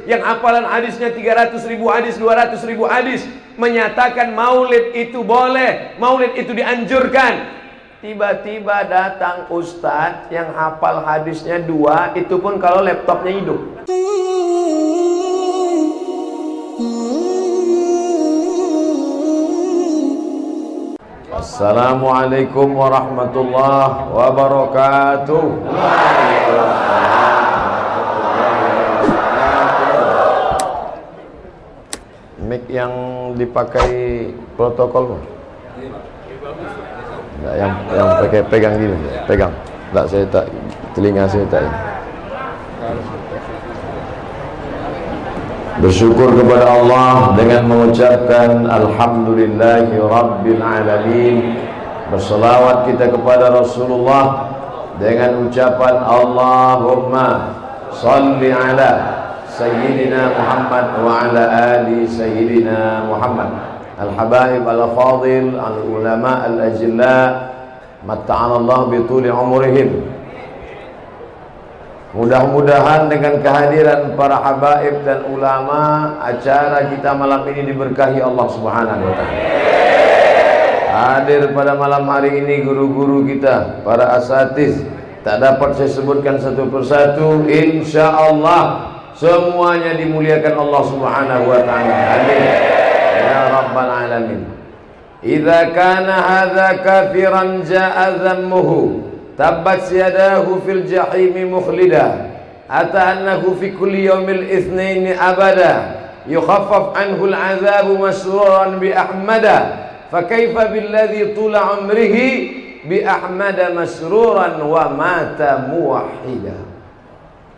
yang hafalan hadisnya 300.000 hadis, 200.000 hadis, menyatakan maulid itu boleh, maulid itu dianjurkan. Tiba-tiba datang ustadz yang hafal hadisnya 2, itu pun kalau laptopnya hidup. Assalamualaikum warahmatullahi wabarakatuh. Mic yang dipakai protokol, nah, yang pakai pegang gini, pegang. Tak, saya tak, telinga saya tak. Bersyukur kepada Allah dengan mengucapkan alhamdulillahi rabbil alamin. Berselawat kita kepada Rasulullah dengan ucapan Allahumma salli ala sayyidina Muhammad wa ala ali sayyidina Muhammad. Al-habaib al-fadil al-ulama al-ajilla matta'ana Allah bituli umurihim. Mudah-mudahan dengan kehadiran para habaib dan ulama, acara kita malam ini diberkahi Allah Subhanahu wa taala. Hadir pada malam hari ini guru-guru kita, para asatiz, tak dapat saya sebutkan satu persatu, insyaallah semuanya dimuliakan Allah Subhanahu wa taala. Amin ya rabbal alamin. Idza kana hadza kafiran jaa dhammuhu tabbat yadahu fil jahimi mukhlida ata annahu fi kulli yawmil itsnaini abada yukhaffaf anhu al'adhabu masruran bi ahmada fa kaifa billadhi tula umrihi bi ahmada masruran wa mata muwahhida.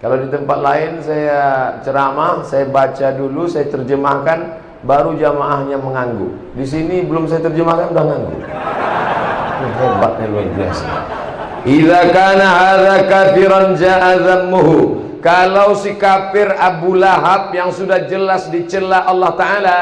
Kalau di tempat lain saya ceramah, saya baca dulu, saya terjemahkan, baru jamaahnya mengangguk. Di sini belum saya terjemahkan udah ngangguk. Hebatnya luar biasa. Idza kana hadza kafiran jaa dhammuhu. Kalau si kafir Abu Lahab yang sudah jelas dicela Allah Ta'ala,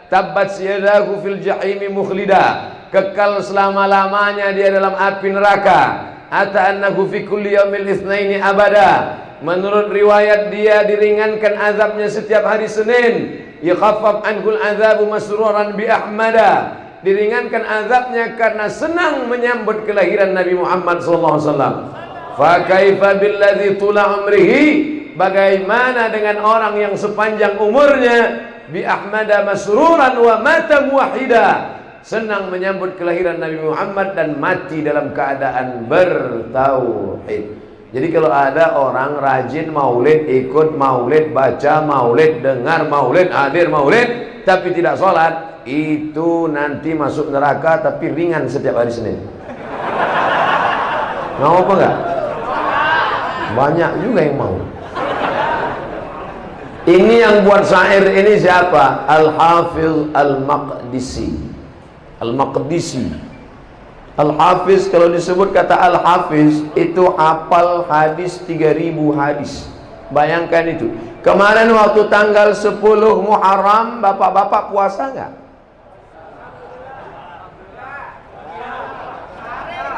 tabbat yadahu fil jahimi mukhlida, kekal selama-lamanya dia dalam api neraka. Ata annahu fi kulli yaumil itsnaini abada. Menurut riwayat dia diringankan azabnya setiap hari Senin. Yakhaffaf anhul azabu masruran bi ahmada. Diringankan azabnya karena senang menyambut kelahiran Nabi Muhammad SAW. Fa kaifa billadzi tula umrihi, bagaimana dengan orang yang sepanjang umurnya bi ahmada masruran wa mata muwahhida, senang menyambut kelahiran Nabi Muhammad dan mati dalam keadaan bertauhid. Jadi kalau ada orang rajin maulid, ikut maulid, baca maulid, dengar maulid, hadir maulid, tapi tidak sholat, itu nanti masuk neraka tapi ringan setiap hari Senin. Mau apa enggak? Banyak juga yang mau. Ini yang buat syair ini siapa? Al-Hafiz Al-Maqdisi. Al-Maqdisi. Al-Hafiz, kalau disebut kata Al-Hafiz, itu hafal hadis 3.000 hadis. Bayangkan itu. Kemarin waktu tanggal 10 Muharram, bapak-bapak puasa enggak?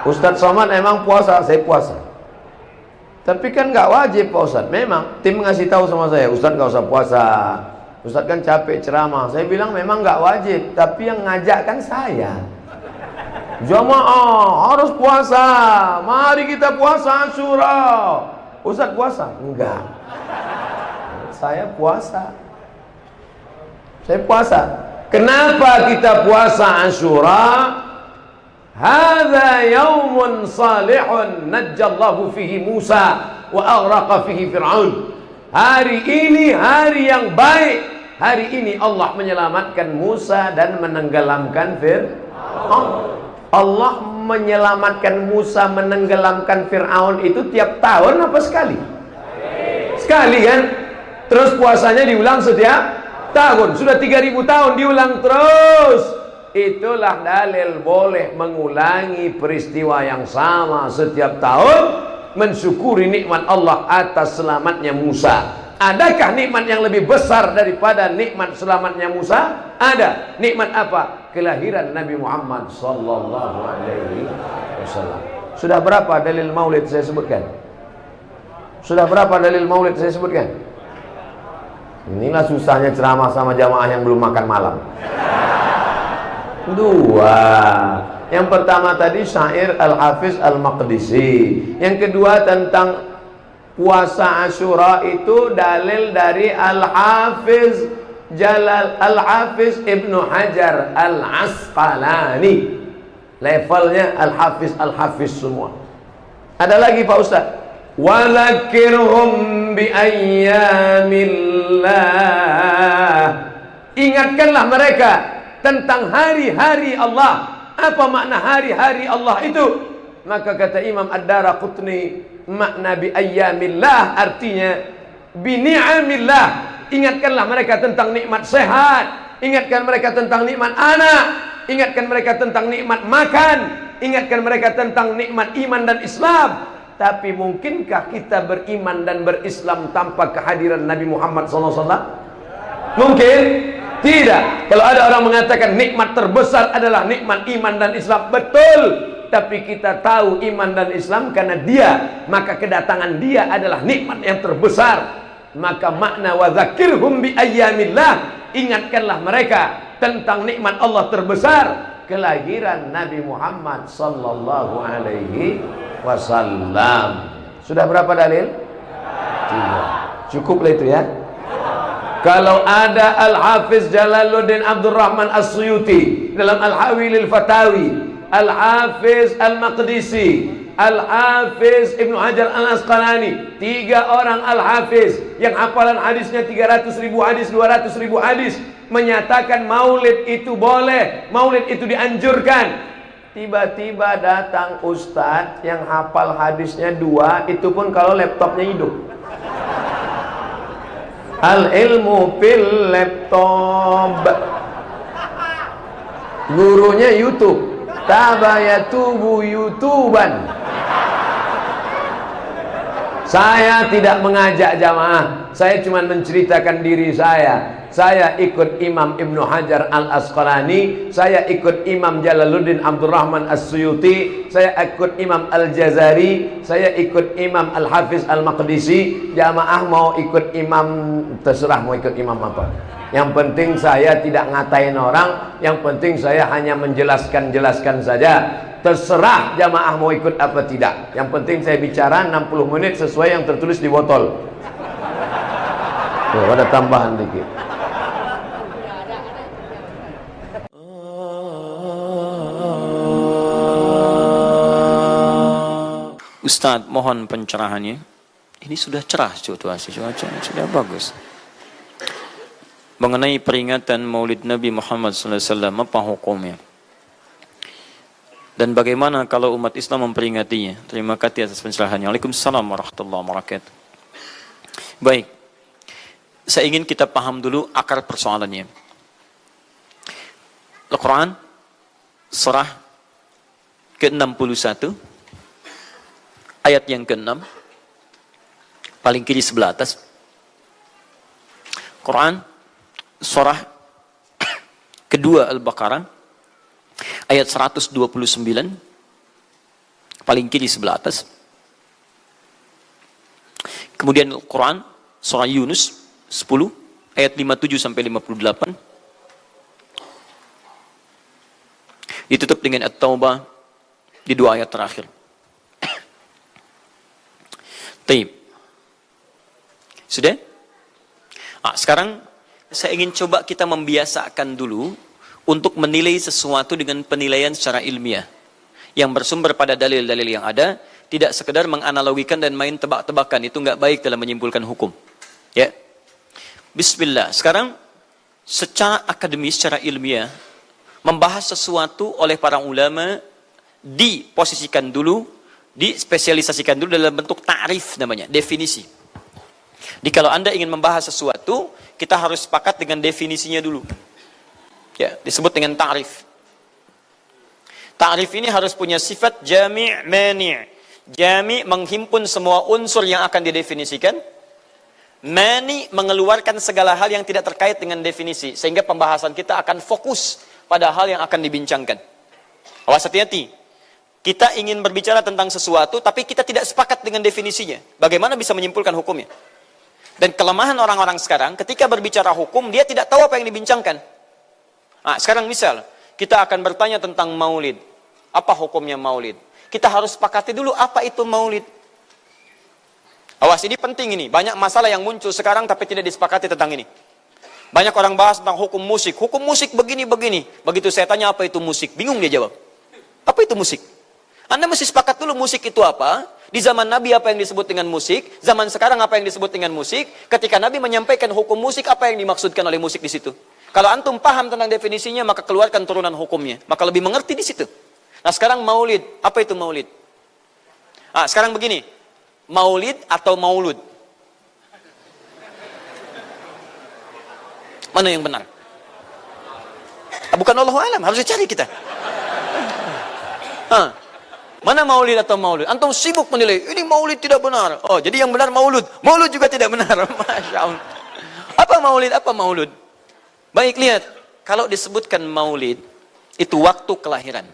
Ustadz Somad emang puasa, saya puasa. Tapi kan nggak wajib Pak Ustadz. Memang tim ngasih tahu sama saya, Ustadz nggak usah puasa. Ustadz kan capek ceramah. Saya bilang memang nggak wajib, tapi yang ngajak kan saya. Jamaah harus puasa. Mari kita puasa Asyura. Ustadz puasa? Enggak. Saya puasa. Saya puasa. Kenapa kita puasa Asyura? Hadza yaumun salihun najjallahu fihi Musa wa aghraqa fihi Fir'aun. Hari ini hari yang baik. Hari ini Allah menyelamatkan Musa dan menenggelamkan Fir'aun. Allah menyelamatkan Musa, menenggelamkan Fir'aun itu tiap tahun apa sekali? Sekali kan? Terus puasanya diulang setiap tahun. Sudah 3.000 tahun diulang terus. Itulah dalil boleh mengulangi peristiwa yang sama setiap tahun, mensyukuri nikmat Allah atas selamatnya Musa. Adakah nikmat yang lebih besar daripada nikmat selamatnya Musa? Ada. Nikmat apa? Kelahiran Nabi Muhammad sallallahu alaihi wasallam. Sudah berapa dalil maulid saya sebutkan? Sudah berapa dalil maulid saya sebutkan? Inilah susahnya ceramah sama jamaah yang belum makan malam. Dua. Yang pertama tadi syair Al-Hafiz Al-Maqdisi. Yang kedua tentang puasa Asyura itu dalil dari Al-Hafiz Al-Hafiz Ibnu Hajar Al-Asqalani. Levelnya Al-Hafiz semua. Ada lagi Pak Ustaz. Walakirhum bi ayyamillah. Ingatkanlah mereka tentang hari-hari Allah. Apa makna hari-hari Allah itu? Maka kata Imam Ad-Daraqutni, makna bi ayyamillah artinya bi ni'amillah. Ingatkanlah mereka tentang nikmat sehat, ingatkan mereka tentang nikmat anak, ingatkan mereka tentang nikmat makan, ingatkan mereka tentang nikmat iman dan Islam. Tapi mungkinkah kita beriman dan berislam tanpa kehadiran Nabi Muhammad SAW? Mungkin? Tidak. Kalau ada orang mengatakan nikmat terbesar adalah nikmat iman dan Islam, betul. Tapi kita tahu iman dan Islam karena dia, maka kedatangan dia adalah nikmat yang terbesar. Maka makna wa dzakirhum bi ayyamillah, ingatkanlah mereka tentang nikmat Allah terbesar, kelahiran Nabi Muhammad sallallahu alaihi wasallam. Sudah berapa dalil? 3. Cukuplah itu ya. Kalau ada Al-Hafiz Jalaluddin Abdurrahman As-Suyuti dalam Al-Hawi lil Fatawi, Al-Hafiz Al-Maqdisi, Al-Hafiz Ibnu Hajar Al-Asqalani, 3 orang Al-Hafiz yang hafalan hadisnya 300.000 hadis, 200.000 hadis, menyatakan maulid itu boleh, maulid itu dianjurkan. Tiba-tiba datang ustadz yang hafal hadisnya 2, itu pun kalau laptopnya hidup. Al-ilmu fil laptop. Gurunya YouTube. Tabayatubu YouTuban. Saya tidak mengajak jamaah, saya cuma menceritakan diri saya. Saya ikut Imam Ibnu Hajar Al-Asqalani, saya ikut Imam Jalaluddin Abdurrahman As-Suyuti, saya ikut Imam Al-Jazari, saya ikut Imam Al-Hafiz Al-Maqdisi. Jamaah mau ikut imam, terserah mau ikut imam apa. Yang penting saya tidak ngatain orang, yang penting saya hanya menjelaskan saja. Terserah jamaah mau ikut apa tidak. Yang penting saya bicara 60 menit sesuai yang tertulis di botol. Tuh, ada tambahan dikit. Ustadz, mohon pencerahannya. Ini sudah cerah situasi, sudah bagus. Mengenai peringatan Maulid Nabi Muhammad SAW, apa hukumnya? Dan bagaimana kalau umat Islam memperingatinya? Terima kasih atas pencerahannya. Waalaikumsalam warahmatullahi wabarakatuh. Baik, saya ingin kita paham dulu akar persoalannya. Al-Quran, surah ke-61, ayat yang ke-6, paling kiri sebelah atas. Quran, surah kedua Al-Baqarah, ayat 129, paling kiri sebelah atas. Kemudian Al-Quran, surah Yunus 10, ayat 57 sampai 58. Ditutup dengan At-Taubah di 2 ayat terakhir. Taib. Sudah? Sekarang saya ingin coba kita membiasakan dulu untuk menilai sesuatu dengan penilaian secara ilmiah yang bersumber pada dalil-dalil yang ada, tidak sekedar menganalogikan dan main tebak-tebakan. Itu nggak baik dalam menyimpulkan hukum. Ya. Bismillah. Sekarang secara akademis, secara ilmiah, membahas sesuatu oleh para ulama diposisikan dulu, dispesialisasikan dulu dalam bentuk ta'rif namanya, definisi. Jadi kalau Anda ingin membahas sesuatu, kita harus sepakat dengan definisinya dulu. Ya, disebut dengan ta'rif. Ta'rif ini harus punya sifat jami' mani'. Jami' menghimpun semua unsur yang akan didefinisikan. Mani' mengeluarkan segala hal yang tidak terkait dengan definisi, sehingga pembahasan kita akan fokus pada hal yang akan dibincangkan. Awas, hati-hati. Kita ingin berbicara tentang sesuatu, tapi kita tidak sepakat dengan definisinya. Bagaimana bisa menyimpulkan hukumnya? Dan kelemahan orang-orang sekarang, ketika berbicara hukum, dia tidak tahu apa yang dibincangkan. Nah, sekarang misal, kita akan bertanya tentang maulid. Apa hukumnya maulid? Kita harus sepakati dulu apa itu maulid. Awas, ini penting ini. Banyak masalah yang muncul sekarang tapi tidak disepakati tentang ini. Banyak orang bahas tentang hukum musik. Hukum musik begini-begini. Begitu saya tanya apa itu musik, bingung dia jawab. Apa itu musik? Anda mesti sepakat dulu musik itu apa. Di zaman Nabi apa yang disebut dengan musik. Zaman sekarang apa yang disebut dengan musik. Ketika Nabi menyampaikan hukum musik, apa yang dimaksudkan oleh musik di situ. Kalau antum paham tentang definisinya, maka keluarkan turunan hukumnya. Maka lebih mengerti di situ. Nah sekarang maulid. Apa itu maulid? Ah, sekarang begini. Maulid atau maulud? Mana yang benar? Bukan Allahu a'lam, harus dicari kita. Mana maulid atau maulud? Antum sibuk menilai, ini maulid tidak benar. Oh, jadi yang benar maulud. Maulud juga tidak benar. Masya Allah. Apa maulid? Apa maulud? Baik, lihat. Kalau disebutkan maulid, itu waktu kelahiran.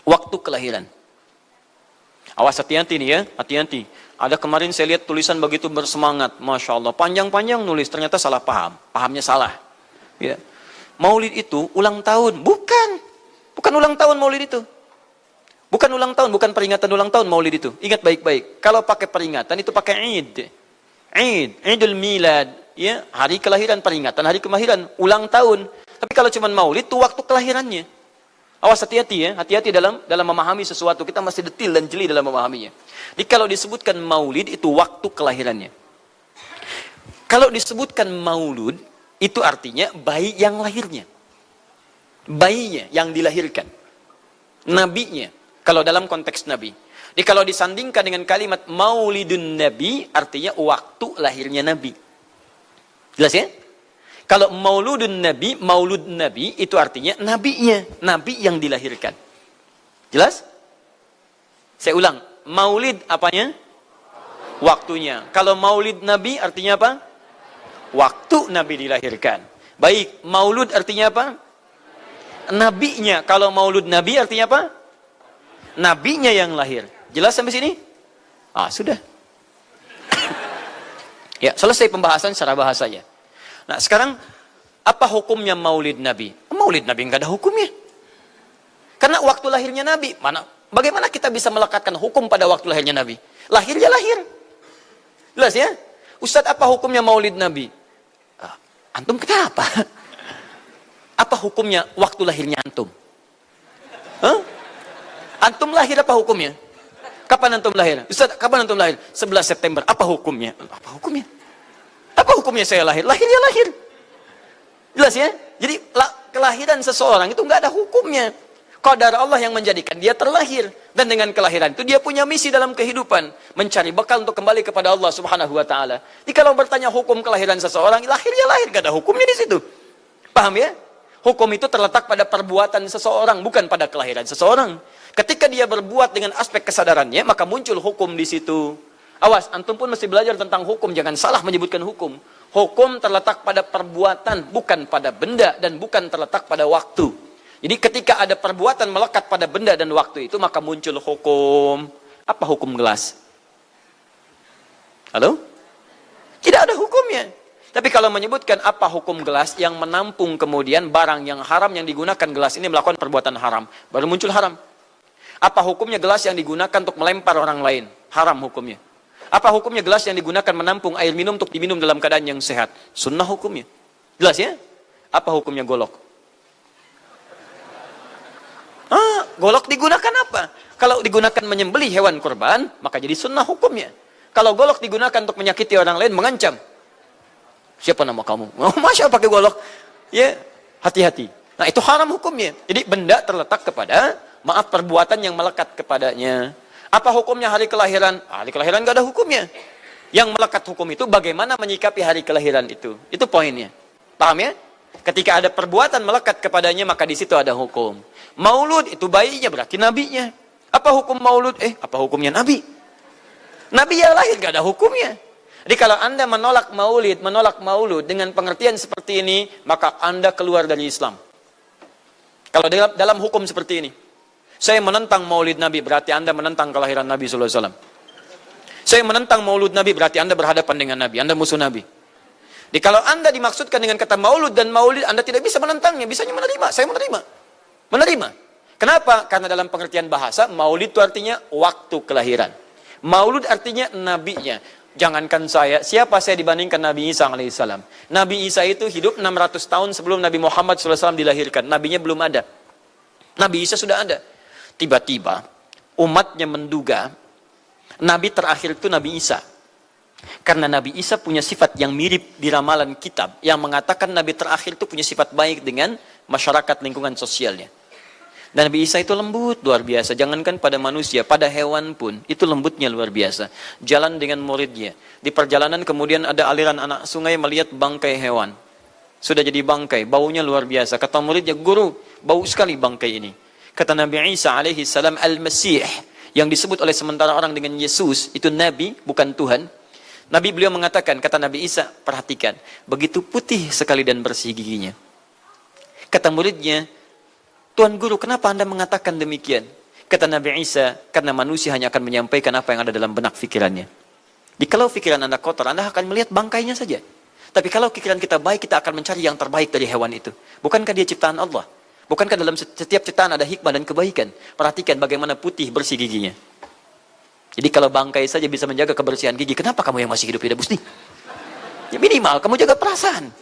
Waktu kelahiran. Awas, hati-hati nih ya, hati-hati. Ada kemarin saya lihat tulisan begitu bersemangat. Masya Allah, panjang-panjang nulis, ternyata salah paham. Pahamnya salah. Ya. Maulid itu ulang tahun. Bukan. Bukan ulang tahun maulid itu. Bukan ulang tahun, bukan peringatan ulang tahun maulid itu. Ingat baik-baik. Kalau pakai peringatan itu pakai Id. Id, Idul Milad, ya, hari kelahiran, peringatan hari kelahiran, ulang tahun. Tapi kalau cuma maulid itu waktu kelahirannya. Awas, hati-hati ya, hati-hati dalam memahami sesuatu. Kita masih detil dan jeli dalam memahaminya. Jadi kalau disebutkan maulid itu waktu kelahirannya. Kalau disebutkan maulud itu artinya bayi yang lahirnya. Bayinya yang dilahirkan. Nabinya. Kalau dalam konteks Nabi. Jadi kalau disandingkan dengan kalimat maulidun Nabi, artinya waktu lahirnya Nabi. Jelas ya? Kalau mauludun Nabi, maulud Nabi, itu artinya nabinya. Nabi yang dilahirkan. Jelas? Saya ulang. Maulid apanya? Waktunya. Kalau maulid Nabi artinya apa? Waktu Nabi dilahirkan. Baik, maulud artinya apa? Nabinya. Kalau maulud Nabi artinya apa? Nabinya yang lahir. Jelas sampai sini? Ah, sudah. Ya, selesai pembahasan secara bahasanya. Nah, sekarang apa hukumnya maulid Nabi? Maulid Nabi enggak ada hukumnya. Karena waktu lahirnya Nabi, bagaimana kita bisa melekatkan hukum pada waktu lahirnya Nabi? Lahirnya lahir. Jelas ya? Ustadz, apa hukumnya maulid Nabi? Antum kenapa? Apa hukumnya waktu lahirnya antum? Antum lahir apa hukumnya? Kapan antum lahir? Ustaz, kapan antum lahir? 11 September. Apa hukumnya? Apa hukumnya? Apa hukumnya saya lahir? Lahirnya lahir. Jelas ya? Jadi kelahiran seseorang itu nggak ada hukumnya. Qadar Allah yang menjadikan dia terlahir. Dan dengan kelahiran itu dia punya misi dalam kehidupan. Mencari bekal untuk kembali kepada Allah subhanahu wa ta'ala. Jadi kalau bertanya hukum kelahiran seseorang, lahirnya lahir. Nggak ada hukumnya di situ. Paham ya? Hukum itu terletak pada perbuatan seseorang, bukan pada kelahiran seseorang. Ketika dia berbuat dengan aspek kesadarannya, maka muncul hukum di situ. Awas, antum pun mesti belajar tentang hukum. Jangan salah menyebutkan hukum. Hukum terletak pada perbuatan, bukan pada benda, dan bukan terletak pada waktu. Jadi ketika ada perbuatan melekat pada benda dan waktu itu, maka muncul hukum. Apa hukum gelas? Halo? Tidak ada hukumnya. Tapi kalau menyebutkan apa hukum gelas yang menampung kemudian barang yang haram yang digunakan gelas ini melakukan perbuatan haram, baru muncul haram. Apa hukumnya gelas yang digunakan untuk melempar orang lain? Haram hukumnya. Apa hukumnya gelas yang digunakan menampung air minum untuk diminum dalam keadaan yang sehat? Sunnah hukumnya. Jelas ya? Apa hukumnya golok? Golok digunakan apa? Kalau digunakan menyembelih hewan kurban, maka jadi sunnah hukumnya. Kalau golok digunakan untuk menyakiti orang lain, mengancam. Siapa nama kamu? Masya pakai golok. Ya, hati-hati. Nah, itu haram hukumnya. Jadi benda terletak kepada perbuatan yang melekat kepadanya. Apa hukumnya hari kelahiran? Hari kelahiran nggak ada hukumnya. Yang melekat hukum itu bagaimana menyikapi hari kelahiran itu. Itu poinnya. Paham ya? Ketika ada perbuatan melekat kepadanya, maka di situ ada hukum. Maulud itu bayinya, berarti nabinya. Apa hukum maulud? Apa hukumnya nabi? Nabi yang lahir nggak ada hukumnya. Jadi kalau Anda menolak maulud dengan pengertian seperti ini, maka Anda keluar dari Islam. Kalau dalam hukum seperti ini, saya menentang maulid Nabi, berarti Anda menentang kelahiran Nabi SAW. Saya menentang maulud Nabi, berarti Anda berhadapan dengan Nabi, Anda musuh Nabi. Jadi kalau Anda dimaksudkan dengan kata maulud dan maulid, Anda tidak bisa menentangnya, bisanya menerima. Saya menerima. Menerima. Kenapa? Karena dalam pengertian bahasa, maulid itu artinya waktu kelahiran. Maulud artinya nabinya. Jangankan saya, siapa saya dibandingkan Nabi Isa alaihissalam? Nabi Isa itu hidup 600 tahun sebelum Nabi Muhammad SAW dilahirkan. Nabinya belum ada. Nabi Isa sudah ada. Tiba-tiba, umatnya menduga, Nabi terakhir itu Nabi Isa. Karena Nabi Isa punya sifat yang mirip di ramalan kitab, yang mengatakan Nabi terakhir itu punya sifat baik dengan masyarakat lingkungan sosialnya. Dan Nabi Isa itu lembut luar biasa, jangankan pada manusia, pada hewan pun itu lembutnya luar biasa. Jalan dengan muridnya, di perjalanan kemudian ada aliran anak sungai melihat bangkai hewan, sudah jadi bangkai, baunya luar biasa. Kata muridnya, guru, bau sekali bangkai ini. Kata Nabi Isa alaihi salam, Al-Masih, yang disebut oleh sementara orang dengan Yesus, itu Nabi bukan Tuhan. Nabi beliau mengatakan, kata Nabi Isa, perhatikan, begitu putih sekali dan bersih giginya. Kata muridnya, Tuan Guru, kenapa Anda mengatakan demikian? Kata Nabi Isa, karena manusia hanya akan menyampaikan apa yang ada dalam benak pikirannya. Jadi kalau pikiran Anda kotor, Anda akan melihat bangkainya saja. Tapi kalau pikiran kita baik, kita akan mencari yang terbaik dari hewan itu. Bukankah dia ciptaan Allah? Bukankah dalam setiap ciptaan ada hikmah dan kebaikan? Perhatikan bagaimana putih bersih giginya. Jadi kalau bangkai saja bisa menjaga kebersihan gigi, kenapa kamu yang masih hidup tidak mesti? Ya minimal kamu jaga perasaan.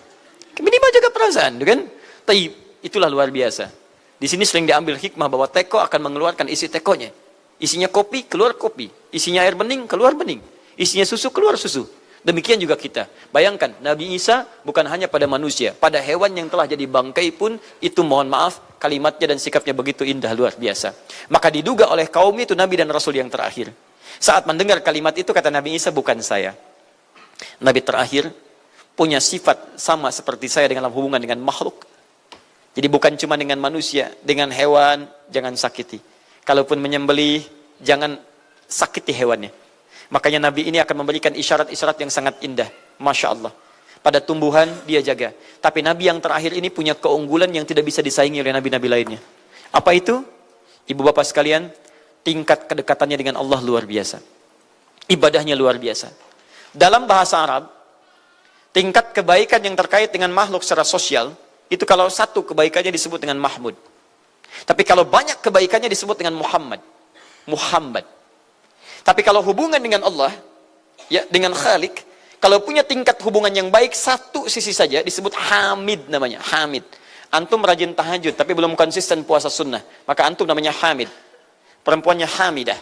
Minimal jaga perasaan, kan? Tapi itulah luar biasa. Di sini sering diambil hikmah bahwa teko akan mengeluarkan isi tekonya. Isinya kopi, keluar kopi. Isinya air bening, keluar bening. Isinya susu, keluar susu. Demikian juga kita. Bayangkan, Nabi Isa bukan hanya pada manusia. Pada hewan yang telah jadi bangkai pun, itu mohon maaf, kalimatnya dan sikapnya begitu indah, luar biasa. Maka diduga oleh kaum itu Nabi dan Rasul yang terakhir. Saat mendengar kalimat itu, kata Nabi Isa, bukan saya. Nabi terakhir punya sifat sama seperti saya dalam hubungan dengan makhluk. Jadi bukan cuma dengan manusia, dengan hewan jangan sakiti. Kalaupun menyembelih, jangan sakiti hewannya. Makanya Nabi ini akan memberikan isyarat-isyarat yang sangat indah. Masya Allah. Pada tumbuhan dia jaga. Tapi Nabi yang terakhir ini punya keunggulan yang tidak bisa disaingi oleh Nabi-Nabi lainnya. Apa itu? Ibu bapak sekalian, tingkat kedekatannya dengan Allah luar biasa. Ibadahnya luar biasa. Dalam bahasa Arab, tingkat kebaikan yang terkait dengan makhluk secara sosial, itu kalau satu kebaikannya disebut dengan Mahmud. Tapi kalau banyak kebaikannya disebut dengan Muhammad. Muhammad. Tapi kalau hubungan dengan Allah, ya dengan Khalik, kalau punya tingkat hubungan yang baik, satu sisi saja disebut Hamid namanya. Hamid. Antum rajin tahajud, tapi belum konsisten puasa sunnah. Maka antum namanya Hamid. Perempuannya Hamidah.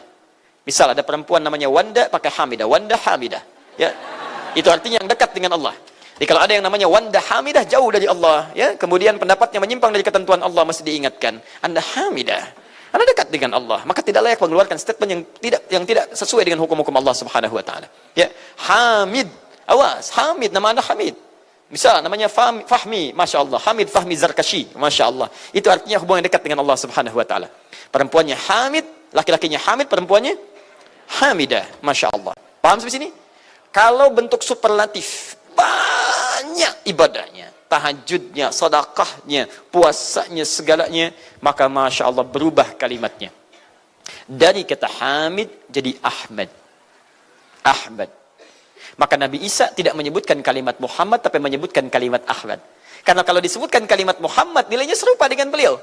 Misal ada perempuan namanya Wanda, pakai Hamidah. Wanda Hamidah. Ya. Itu artinya yang dekat dengan Allah. Jadi kalau ada yang namanya Wanda Hamidah, jauh dari Allah, ya, kemudian pendapatnya menyimpang dari ketentuan Allah, mesti diingatkan. Anda Hamidah, Anda dekat dengan Allah, maka tidak layak mengeluarkan statement yang tidak sesuai dengan hukum-hukum Allah Subhanahu wa taala. Ya, Hamid, awas, Hamid, nama Anda Hamid. Misal namanya Fahmi, Masya Allah, Hamid Fahmi Zarkashi, Masya Allah. Itu artinya hubungan dekat dengan Allah Subhanahu wa taala. Perempuannya Hamid, laki-lakinya Hamid, perempuannya Hamidah, Masya Allah. Paham sampai sini? Kalau bentuk superlatif, banyak ibadahnya, tahajudnya, sedekahnya, puasanya, segalanya, maka Masya Allah berubah kalimatnya. Dari kata Hamid jadi Ahmad. Ahmad. Maka Nabi Isa tidak menyebutkan kalimat Muhammad, tapi menyebutkan kalimat Ahmad. Karena kalau disebutkan kalimat Muhammad, nilainya serupa dengan beliau.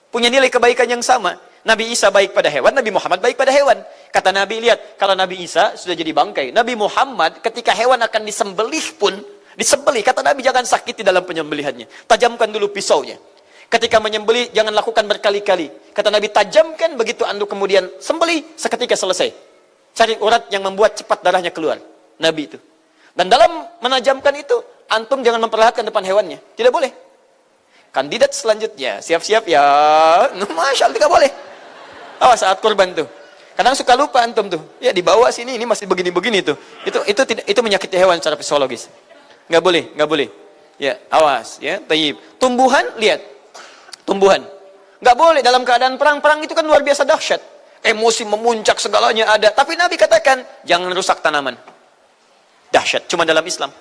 Punya nilai kebaikan yang sama. Nabi Isa baik pada hewan, Nabi Muhammad baik pada hewan. Kata Nabi, lihat, kalau Nabi Isa sudah jadi bangkai, Nabi Muhammad ketika hewan akan disembelih pun, disembelih, kata Nabi jangan sakiti dalam penyembelihannya. Tajamkan dulu pisaunya. Ketika menyembelih, jangan lakukan berkali-kali. Kata Nabi, tajamkan, begitu andu kemudian sembelih, seketika selesai. Cari urat yang membuat cepat darahnya keluar. Nabi itu. Dan dalam menajamkan itu, antum jangan memperlihatkan depan hewannya. Tidak boleh. Kandidat selanjutnya, siap-siap ya. Masya Allah, tidak boleh. Awas saat kurban tuh. Kadang suka lupa antum tuh. Ya di bawah sini ini masih begini-begini tuh. Itu menyakiti hewan secara fisiologis. Nggak boleh, nggak boleh. Ya, awas ya. Tayyib. Tumbuhan, lihat. Tumbuhan. Nggak boleh dalam keadaan perang itu kan luar biasa dahsyat. Emosi memuncak segalanya ada. Tapi Nabi katakan, jangan rusak tanaman. Dahsyat. Cuma dalam Islam.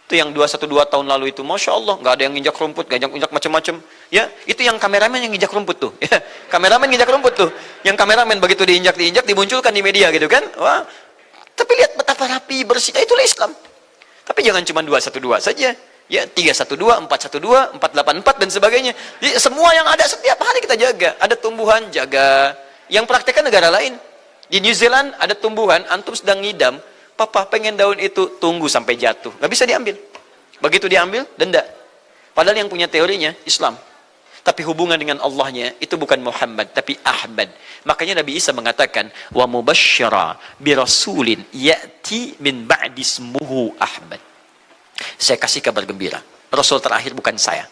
Itu yang 212 tahun lalu itu, Masya Allah, nggak ada yang nginjak rumput, nggak injak macam-macam. Ya, itu yang kameramen yang nginjak rumput tuh. Ya, kameramen nginjak rumput tuh. Yang kameramen begitu diinjak, dimunculkan di media gitu kan. Wah, Tapi lihat betapa rapi, bersihnya, itulah Islam. Tapi jangan cuma 212 saja. Ya, 312, 412, 484 dan sebagainya. Jadi, semua yang ada setiap hari kita jaga. Ada tumbuhan, jaga. Yang praktekkan negara lain. Di New Zealand ada tumbuhan, antum sedang ngidam, papa pengen daun itu, tunggu sampai jatuh. Nggak bisa diambil. Begitu diambil, denda. Padahal yang punya teorinya Islam. Tapi hubungan dengan Allahnya itu bukan Muhammad, tapi Ahmad. Makanya Nabi Isa mengatakan, wa mubasysyira bi rasulin ya'ti min ba'di ismuhu Ahmad. Saya kasih kabar gembira. Rasul terakhir bukan saya,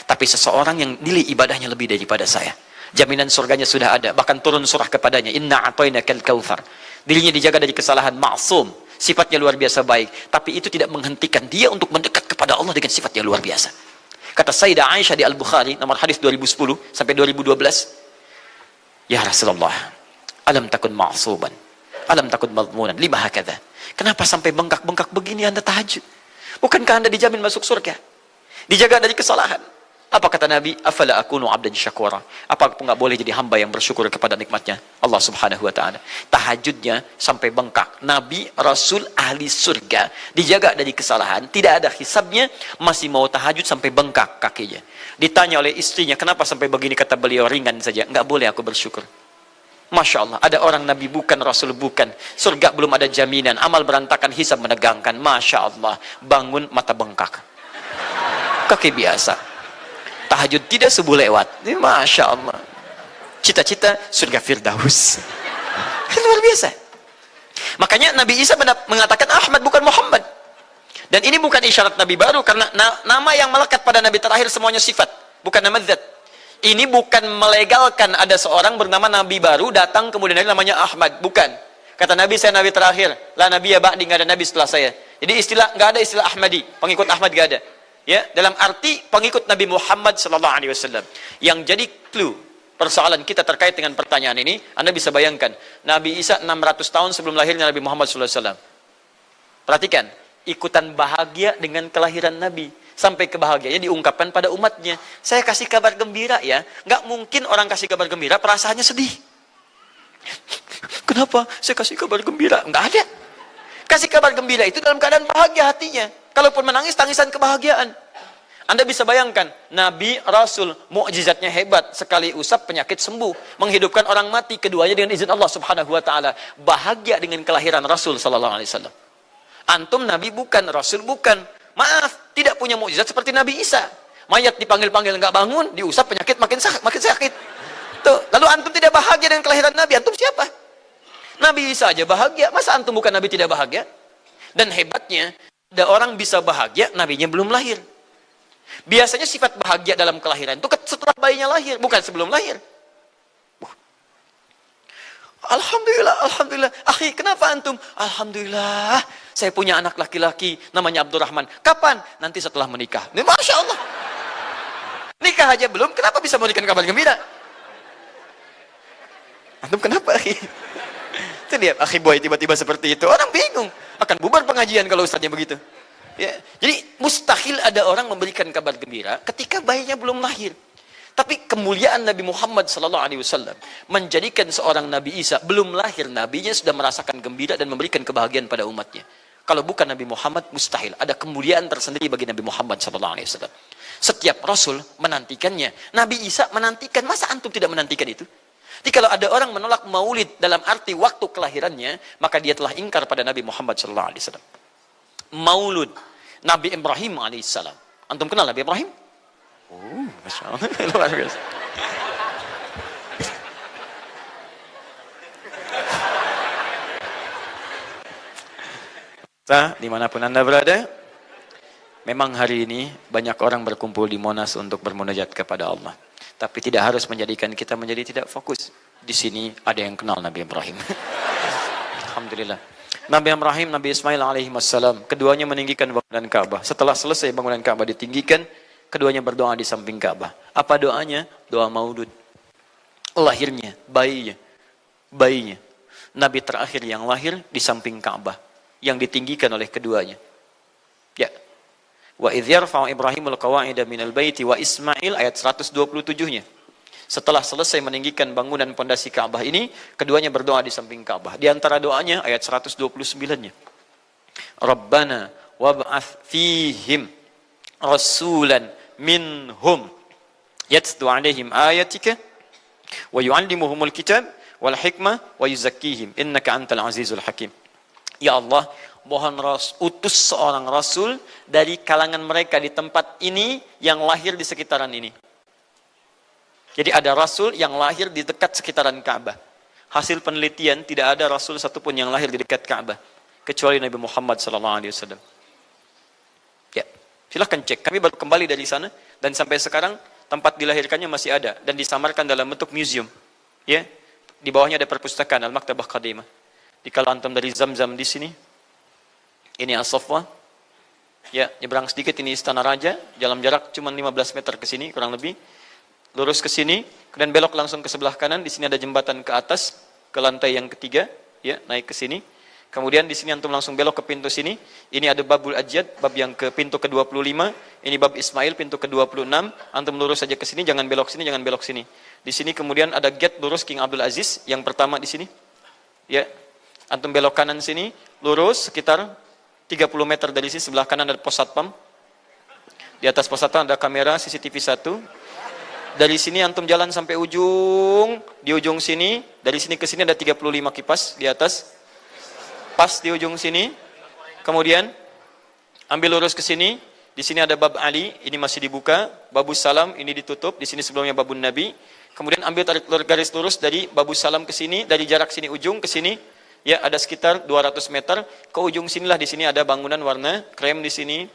tapi seseorang yang nilai ibadahnya lebih daripada saya. Jaminan surganya sudah ada, bahkan turun surah kepadanya, inna a'tainakal kautsar. Dirinya dijaga dari kesalahan, maksum, sifatnya luar biasa baik, tapi itu tidak menghentikan dia untuk mendekat kepada Allah dengan sifat yang luar biasa. Kata Sayyidah Aisyah di Al-Bukhari, nomor hadis 2010 sampai 2012, ya Rasulullah, alam takun ma'suban, alam takun madmunan, lima hakadha. Kenapa sampai bengkak-bengkak begini Anda tahajud? Bukankah Anda dijamin masuk surga? Dijaga dari kesalahan. Apa kata Nabi? Afala akunu abdan syakura. Apa aku nggak boleh jadi hamba yang bersyukur kepada nikmatnya Allah Subhanahu wa taala? Tahajudnya sampai bengkak. Nabi, Rasul, ahli surga, dijaga dari kesalahan, tidak ada hisabnya, masih mau tahajud sampai bengkak kakinya. Ditanya oleh istrinya, kenapa sampai begini? Kata beliau, ringan saja. Nggak boleh aku bersyukur. Masya Allah, ada orang Nabi bukan, Rasul bukan. Surga belum ada jaminan, amal berantakan, hisab menegangkan. Masya Allah, bangun mata bengkak. Kaki biasa. Tahajud tidak subuh lewat. Ini Masya Allah. Cita-cita surga Firdaus. Luar biasa. Makanya Nabi Isa mengatakan Ahmad bukan Muhammad. Dan ini bukan isyarat Nabi baru, karena nama yang melekat pada Nabi terakhir semuanya sifat, bukan nama zat. Ini bukan melegalkan ada seorang bernama Nabi baru datang kemudian namanya Ahmad. Bukan. Kata Nabi, saya Nabi terakhir. La Nabi ya ba'di, nggak ada Nabi setelah saya. Jadi nggak ada istilah Ahmadi. Pengikut Ahmad nggak ada. Ya, dalam arti pengikut Nabi Muhammad sallallahu alaihi wasallam. Yang jadi clue persoalan kita terkait dengan pertanyaan ini, Anda bisa bayangkan, Nabi Isa 600 tahun sebelum lahirnya Nabi Muhammad sallallahu alaihi wasallam. Perhatikan, ikutan bahagia dengan kelahiran Nabi, sampai kebahagiaannya diungkapkan pada umatnya. Saya kasih kabar gembira ya, nggak mungkin orang kasih kabar gembira perasaannya sedih. Kenapa saya kasih kabar gembira? Nggak ada. Kasih kabar gembira itu dalam keadaan bahagia hatinya. Kalaupun menangis, tangisan kebahagiaan. Anda bisa bayangkan, Nabi, Rasul, mukjizatnya hebat. Sekali usap, penyakit sembuh. Menghidupkan orang mati, keduanya dengan izin Allah Subhanahu wa ta'ala. Bahagia dengan kelahiran Rasul sallallahu alaihi wasallam. Antum Nabi bukan, Rasul bukan. Maaf, tidak punya mukjizat seperti Nabi Isa. Mayat dipanggil-panggil nggak bangun, diusap penyakit makin sakit. Tuh, lalu antum tidak bahagia dengan kelahiran Nabi, antum siapa? Nabi Isa aja bahagia, masa antum bukan Nabi tidak bahagia? Dan hebatnya, ada orang bisa bahagia, nabinya belum lahir. Biasanya sifat bahagia dalam kelahiran itu setelah bayinya lahir, bukan sebelum lahir. Alhamdulillah, alhamdulillah. Akhi, kenapa antum? Alhamdulillah, saya punya anak laki-laki, namanya Abdurrahman. Kapan? Nanti setelah menikah. Ini Masya Allah. Nikah aja belum, kenapa bisa memberikan kabar gembira? Antum kenapa, akhi? Itu dia, akhi boy tiba-tiba seperti itu. Orang bingung. Akan bubar pengajian kalau ustadznya begitu. Ya. Jadi mustahil ada orang memberikan kabar gembira ketika bayinya belum lahir. Tapi kemuliaan Nabi Muhammad SAW menjadikan seorang Nabi Isa belum lahir, nabinya sudah merasakan gembira dan memberikan kebahagiaan pada umatnya. Kalau bukan Nabi Muhammad, mustahil. Ada kemuliaan tersendiri bagi Nabi Muhammad SAW. Setiap Rasul menantikannya. Nabi Isa menantikan. Masa antum tidak menantikan itu? Jadi kalau ada orang menolak maulid dalam arti waktu kelahirannya, maka dia telah ingkar pada Nabi Muhammad SAW. Maulud Nabi Ibrahim AS. Antum kenal Nabi Ibrahim? Oh, Masya Allah. Luar biasa. Dimanapun Anda berada, memang hari ini banyak orang berkumpul di Monas untuk bermunajat kepada Allah. Tapi tidak harus menjadikan kita menjadi tidak fokus. Di sini ada yang kenal Nabi Ibrahim. Alhamdulillah. Nabi Ibrahim, Nabi Ismail alaihi wassalam, keduanya meninggikan bangunan Ka'bah. Setelah selesai bangunan Ka'bah ditinggikan, keduanya berdoa di samping Ka'bah. Apa doanya? Doa maulud. Lahirnya, bayinya. Nabi terakhir yang lahir di samping Ka'bah, yang ditinggikan oleh keduanya. Ya. Wa idh yarfa'u Ibrahimul qawa'ida minal baiti wa Ismail, ayat 127-nya. Setelah selesai meninggikan bangunan pondasi Ka'bah ini, keduanya berdoa di samping Ka'bah. Di antara doanya ayat 129-nya. Rabbana wab'ath fihim rasulan minhum yatlu 'alaihim ayatika wa yu'allimuhumul kitab wal hikmah wa yuzakkihim innaka antal azizul hakim. Ya Allah, mohon utus seorang rasul dari kalangan mereka di tempat ini yang lahir di sekitaran ini. Jadi ada rasul yang lahir di dekat sekitaran Ka'bah. Hasil penelitian tidak ada rasul satupun yang lahir di dekat Ka'bah kecuali Nabi Muhammad SAW. Ya, silahkan cek. Kami baru kembali dari sana dan sampai sekarang tempat dilahirkannya masih ada dan disamarkan dalam bentuk museum. Ya, di bawahnya ada perpustakaan Al-Maktabah Qadimah. Di kalau antum dari Zamzam di sini, ini As-Saffah. Ya, nyebrang sedikit ini Istana Raja, dalam jarak cuma 15 meter ke sini kurang lebih. Lurus ke sini, kemudian belok langsung ke sebelah kanan. Di sini ada jembatan ke atas, ke lantai yang ketiga, ya, naik ke sini. Kemudian di sini antum langsung belok ke pintu sini. Ini ada Babul Ajyad, bab yang ke pintu ke-25. Ini bab Ismail, pintu ke-26. Antum lurus saja ke sini, jangan belok sini, jangan belok sini. Di sini kemudian ada gate lurus King Abdul Aziz, yang pertama di sini. Ya, antum belok kanan sini, lurus sekitar 30 meter dari sini, sebelah kanan ada pos satpam. Di atas pos satpam ada kamera CCTV 1. Dari sini antum jalan sampai ujung, di ujung sini, dari sini ke sini ada 35 kipas di atas. Pas di ujung sini. Kemudian ambil lurus ke sini, di sini ada bab Ali, ini masih dibuka, babus salam ini ditutup, di sini sebelumnya babun Nabi. Kemudian ambil tarik garis lurus dari babus salam ke sini, dari jarak sini ujung ke sini. Ya, ada sekitar 200 meter ke ujung sinilah. Di sini ada bangunan warna krem di sini.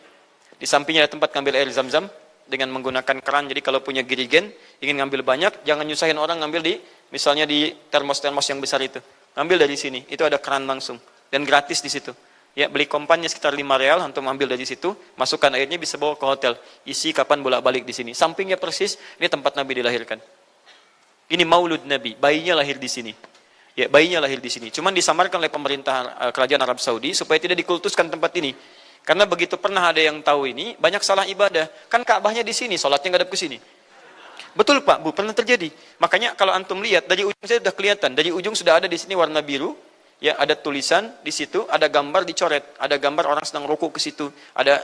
Di sampingnya ada tempat ngambil air Zam-Zam dengan menggunakan keran. Jadi kalau punya girigen ingin ngambil banyak, jangan nyusahin orang ngambil di misalnya di termos-termos yang besar itu. Ngambil dari sini. Itu ada keran langsung dan gratis di situ. Ya, beli kompannya sekitar 5 real, antum ambil dari situ, masukkan airnya, bisa bawa ke hotel. Isi kapan bolak-balik di sini. Sampingnya persis ini tempat Nabi dilahirkan. Ini Maulud Nabi, bayinya lahir di sini. Ya, bayinya lahir di sini. Cuman disamarkan oleh pemerintah kerajaan Arab Saudi supaya tidak dikultuskan tempat ini. Karena begitu pernah ada yang tahu ini, banyak salah ibadah. Kan Ka'bahnya di sini, sholatnya ngadep ke sini. Betul Pak, Bu, pernah terjadi. Makanya kalau antum lihat dari ujung saya sudah kelihatan, dari ujung sudah ada di sini warna biru. Ya, ada tulisan di situ, ada gambar dicoret, ada gambar orang sedang rukuk ke situ, ada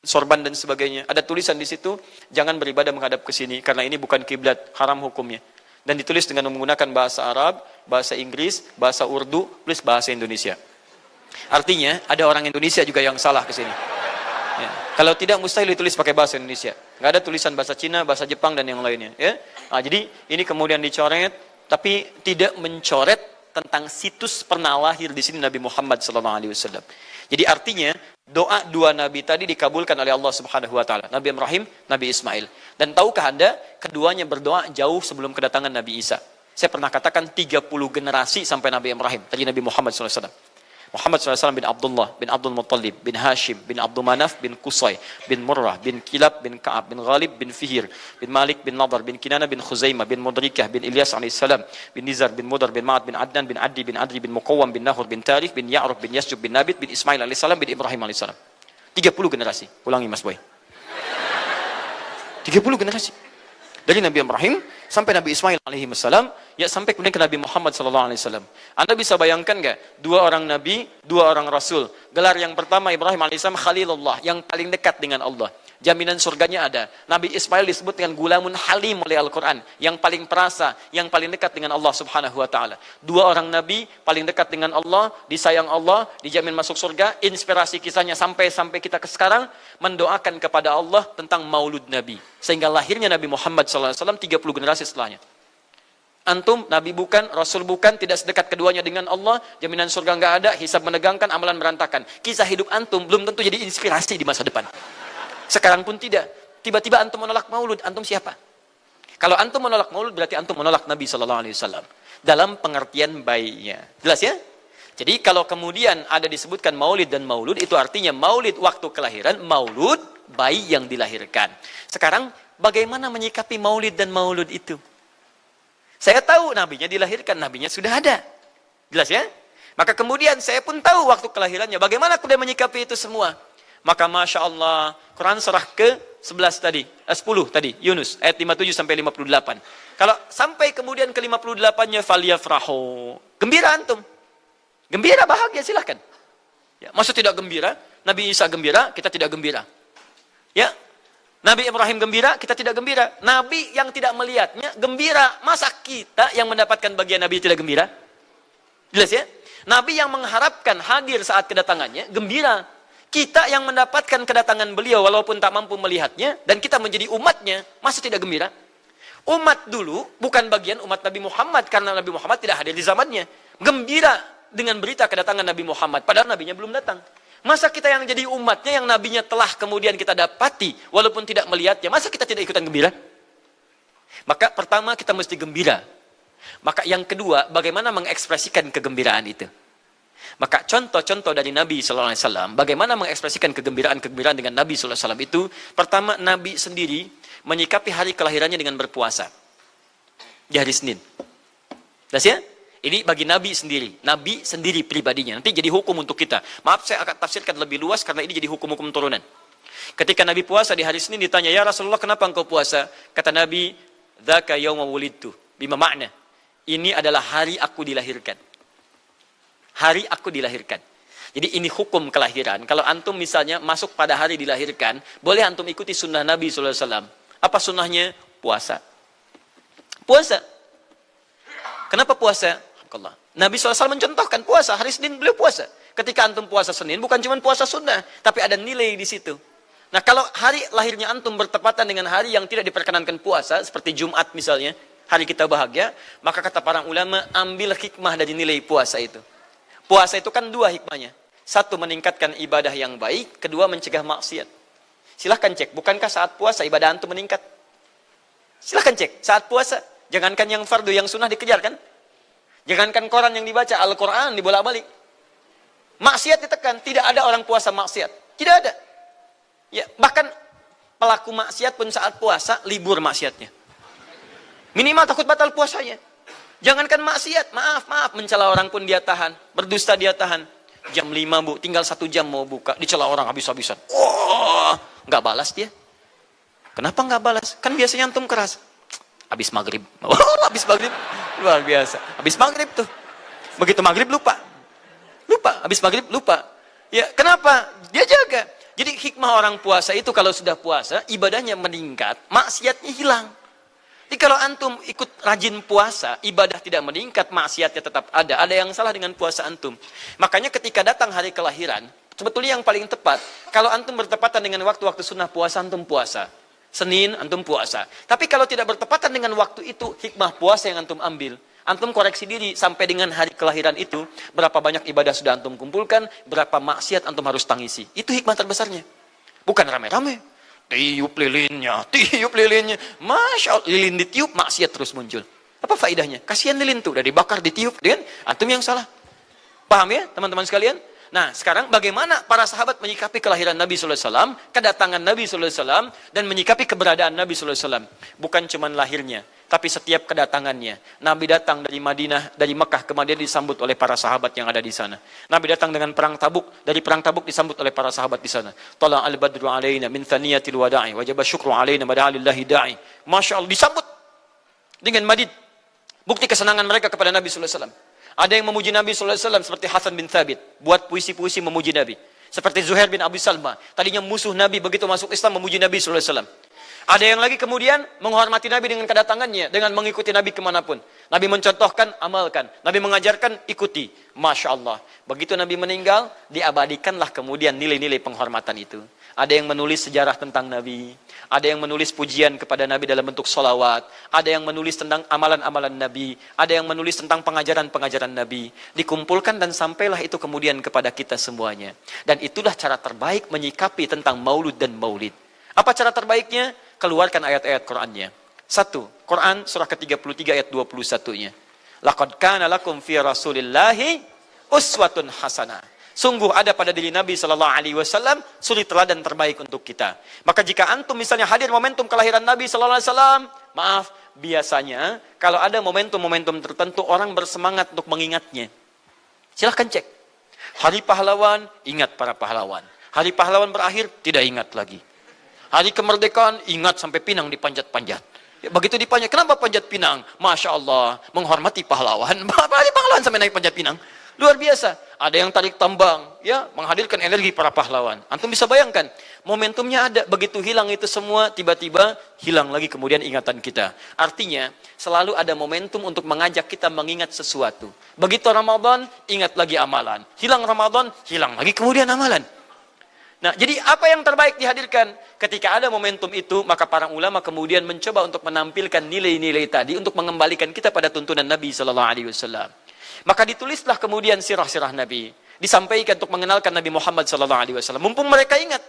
sorban dan sebagainya. Ada tulisan di situ, jangan beribadah menghadap ke sini karena ini bukan kiblat, haram hukumnya. Dan ditulis dengan menggunakan bahasa Arab, bahasa Inggris, bahasa Urdu, plus bahasa Indonesia. Artinya ada orang Indonesia juga yang salah ke sini. Ya. Kalau tidak mustahil ditulis pakai bahasa Indonesia. Nggak ada tulisan bahasa Cina, bahasa Jepang dan yang lainnya. Ya. Nah, jadi ini kemudian dicoret, tapi tidak mencoret tentang situs pernah lahir di sini Nabi Muhammad SAW. Jadi artinya doa dua Nabi tadi dikabulkan oleh Allah Subhanahu Wa Taala. Nabi Ibrahim, Nabi Ismail. Dan tahukah Anda, keduanya berdoa jauh sebelum kedatangan Nabi Isa. Saya pernah katakan 30 generasi sampai Nabi Ibrahim, tadi Nabi Muhammad SAW. Muhammad SAW bin Abdullah, bin Abdul Muttalib, bin Hashim, bin Abdul Manaf, bin Qusay, bin Murrah, bin Kilab, bin Ka'ab, bin Ghalib, bin Fihir, bin Malik, bin Nadar, bin Kinana, bin Khuzaimah, bin Mudrikah, bin Ilyas AS, bin Nizar, bin Mudar, bin Ma'ad, bin Adnan, bin Addi, bin Adri, bin Muqawwam, bin Nahur, bin Tarif, bin Ya'ruf, bin Yasjub, bin Nabit, bin Ismail AS, bin Ibrahim AS. 30 generasi. Ulangi Mas Boy. 30 generasi. Dari Nabi Ibrahim sampai Nabi Ismail alaihissalam, ya sampai kemudian ke Nabi Muhammad sallallahu alaihi wasallam. Anda bisa bayangkan enggak? Dua orang nabi, dua orang rasul. Gelar yang pertama Ibrahim alaihissalam Khalilullah, yang paling dekat dengan Allah. Jaminan surganya ada. Nabi Ismail disebut dengan gulamun halim oleh Al-Quran, yang paling perasa, yang paling dekat dengan Allah Subhanahu Wa Taala. Dua orang nabi paling dekat dengan Allah, disayang Allah, dijamin masuk surga. Inspirasi kisahnya sampai kita ke sekarang mendoakan kepada Allah tentang Maulud Nabi, sehingga lahirnya Nabi Muhammad SAW 30 generasi setelahnya. Antum nabi bukan, rasul bukan, tidak sedekat keduanya dengan Allah, jaminan surga nggak ada, hisab menegangkan, amalan berantakan. Kisah hidup antum belum tentu jadi inspirasi di masa depan. Sekarang pun tidak. Tiba-tiba antum menolak maulud, antum siapa? Kalau antum menolak maulud berarti antum menolak Nabi SAW dalam pengertian baiknya. Jelas ya? Jadi kalau kemudian ada disebutkan maulid dan maulud, itu artinya maulid waktu kelahiran, maulud bayi yang dilahirkan. Sekarang bagaimana menyikapi maulid dan maulud itu? Saya tahu nabinya dilahirkan, nabinya sudah ada. Jelas ya? Maka kemudian saya pun tahu waktu kelahirannya. Bagaimana kemudian menyikapi itu semua? Maka Masya Allah, Quran surah 11 tadi, 10 tadi, Yunus, ayat 57 sampai 58. Kalau sampai kemudian ke 58-nya, falyafrahu. Gembira antum. Gembira, bahagia, silahkan. Ya, maksud tidak gembira, Nabi Isa gembira, kita tidak gembira. Ya, Nabi Ibrahim gembira, kita tidak gembira. Nabi yang tidak melihatnya gembira. Masa kita yang mendapatkan bagian Nabi tidak gembira? Jelas ya? Nabi yang mengharapkan hadir saat kedatangannya, gembira. Kita yang mendapatkan kedatangan beliau walaupun tak mampu melihatnya, dan kita menjadi umatnya, masa tidak gembira? Umat dulu bukan bagian umat Nabi Muhammad, karena Nabi Muhammad tidak hadir di zamannya. Gembira dengan berita kedatangan Nabi Muhammad, padahal Nabinya belum datang. Masa kita yang jadi umatnya, yang Nabinya telah kemudian kita dapati, walaupun tidak melihatnya, masa kita tidak ikutan gembira? Maka pertama kita mesti gembira. Maka yang kedua, bagaimana mengekspresikan kegembiraan itu? Maka contoh-contoh dari Nabi SAW, bagaimana mengekspresikan kegembiraan-kegembiraan dengan Nabi SAW itu, pertama Nabi sendiri menyikapi hari kelahirannya dengan berpuasa. Di hari Senin. Jelas ya? Ini bagi Nabi sendiri pribadinya. Nanti jadi hukum untuk kita. Maaf, saya akan tafsirkan lebih luas karena ini jadi hukum-hukum turunan. Ketika Nabi puasa di hari Senin ditanya, ya Rasulullah kenapa engkau puasa? Kata Nabi, dzaka yauma wulidtu. Bima makna? Ini adalah hari aku dilahirkan. Hari aku dilahirkan. Jadi ini hukum kelahiran. Kalau antum misalnya masuk pada hari dilahirkan, boleh antum ikuti sunnah Nabi SAW. Apa sunnahnya? Puasa. Puasa. Kenapa puasa? Nabi SAW mencontohkan puasa. Hari Senin beliau puasa. Ketika antum puasa Senin, bukan cuma puasa sunnah, tapi ada nilai di situ. Nah, kalau hari lahirnya antum bertepatan dengan hari yang tidak diperkenankan puasa, seperti Jumat misalnya, hari kita bahagia, maka kata para ulama, ambil hikmah dari nilai puasa itu. Puasa itu kan dua hikmahnya. Satu, meningkatkan ibadah yang baik. Kedua, mencegah maksiat. Silahkan cek, bukankah saat puasa ibadah antum meningkat? Silahkan cek, saat puasa. Jangankan yang fardu, yang sunnah dikejar kan? Jangankan Quran yang dibaca, Al-Quran dibolak-balik. Maksiat ditekan, tidak ada orang puasa maksiat. Tidak ada. Ya, bahkan pelaku maksiat pun saat puasa, libur maksiatnya. Minimal takut batal puasanya. Jangankan maksiat, maaf, mencela orang pun dia tahan. Berdusta dia tahan. Jam 5 bu, tinggal 1 jam mau buka. Dicela orang habis-habisan. Oh, nggak balas dia. Kenapa nggak balas? Kan biasanya antum keras. Habis maghrib. Oh, habis maghrib. Luar biasa. Habis maghrib tuh. Begitu maghrib lupa. Habis maghrib lupa. Ya, kenapa? Dia jaga. Jadi hikmah orang puasa itu kalau sudah puasa, ibadahnya meningkat, maksiatnya hilang. Jadi kalau antum ikut rajin puasa, ibadah tidak meningkat, maksiatnya tetap ada. Ada yang salah dengan puasa antum. Makanya ketika datang hari kelahiran, sebetulnya yang paling tepat, kalau antum bertepatan dengan waktu-waktu sunnah puasa, antum puasa. Senin, antum puasa. Tapi kalau tidak bertepatan dengan waktu itu, hikmah puasa yang antum ambil. Antum koreksi diri sampai dengan hari kelahiran itu, berapa banyak ibadah sudah antum kumpulkan, berapa maksiat antum harus tangisi. Itu hikmah terbesarnya. Bukan rame-rame. Tiup lilinnya. Masya Allah, lilin ditiup, maksiat terus muncul. Apa faedahnya? Kasihan lilin tuh, udah dibakar, ditiup, dengan antum yang salah. Paham ya, teman-teman sekalian? Nah, sekarang bagaimana para sahabat menyikapi kelahiran Nabi SAW, kedatangan Nabi SAW, dan menyikapi keberadaan Nabi SAW. Bukan cuma lahirnya, tapi setiap kedatangannya. Nabi datang dari Madinah, dari Mekah ke Madinah disambut oleh para sahabat yang ada di sana. Nabi datang dengan perang Tabuk, dari perang Tabuk disambut oleh para sahabat di sana. Tala al-badru alaina min thaniyatil wada'i, wajaba syukru alaina mada'alillahi da'i. Masya Allah, disambut dengan madid. Bukti kesenangan mereka kepada Nabi SAW. Ada yang memuji Nabi SAW seperti Hasan bin Thabit, buat puisi-puisi memuji Nabi. Seperti Zuhair bin Abi Salma, tadinya musuh Nabi, begitu masuk Islam memuji Nabi SAW. Ada yang lagi kemudian menghormati Nabi dengan kedatangannya, dengan mengikuti Nabi kemanapun. Nabi mencontohkan, amalkan. Nabi mengajarkan, ikuti. Masya Allah. Begitu Nabi meninggal, diabadikanlah kemudian nilai-nilai penghormatan itu. Ada yang menulis sejarah tentang Nabi. Ada yang menulis pujian kepada Nabi dalam bentuk sholawat. Ada yang menulis tentang amalan-amalan Nabi. Ada yang menulis tentang pengajaran-pengajaran Nabi. Dikumpulkan dan sampailah itu kemudian kepada kita semuanya. Dan itulah cara terbaik menyikapi tentang maulud dan maulid. Apa cara terbaiknya? Keluarkan ayat-ayat Qur'annya. 1. Quran surah ke-33 ayat 21-nya. Laqad kana lakum fi Rasulillahi uswatun hasanah. Sungguh ada pada diri Nabi SAW suri teladan terbaik untuk kita. Maka jika antum misalnya hadir momentum kelahiran Nabi SAW, maaf, biasanya kalau ada momentum-momentum tertentu orang bersemangat untuk mengingatnya. Silahkan cek. Hari pahlawan, ingat para pahlawan. Hari pahlawan berakhir, tidak ingat lagi. Hari kemerdekaan, ingat sampai pinang dipanjat-panjat. Ya, begitu dipanjat, kenapa panjat pinang? Masya Allah, menghormati pahlawan. Pahlawan sampai naik panjat pinang. Luar biasa. Ada yang tarik tambang, ya, menghadirkan energi para pahlawan. Antum bisa bayangkan, momentumnya ada. Begitu hilang itu semua, tiba-tiba hilang lagi kemudian ingatan kita. Artinya, selalu ada momentum untuk mengajak kita mengingat sesuatu. Begitu Ramadan, ingat lagi amalan. Hilang Ramadan, hilang lagi kemudian amalan. Nah, jadi apa yang terbaik dihadirkan? Ketika ada momentum itu, maka para ulama kemudian mencoba untuk menampilkan nilai-nilai tadi untuk mengembalikan kita pada tuntunan Nabi Sallallahu Alaihi Wasallam. Maka ditulislah kemudian sirah-sirah Nabi, disampaikan untuk mengenalkan Nabi Muhammad Sallallahu Alaihi Wasallam. Mumpung mereka ingat,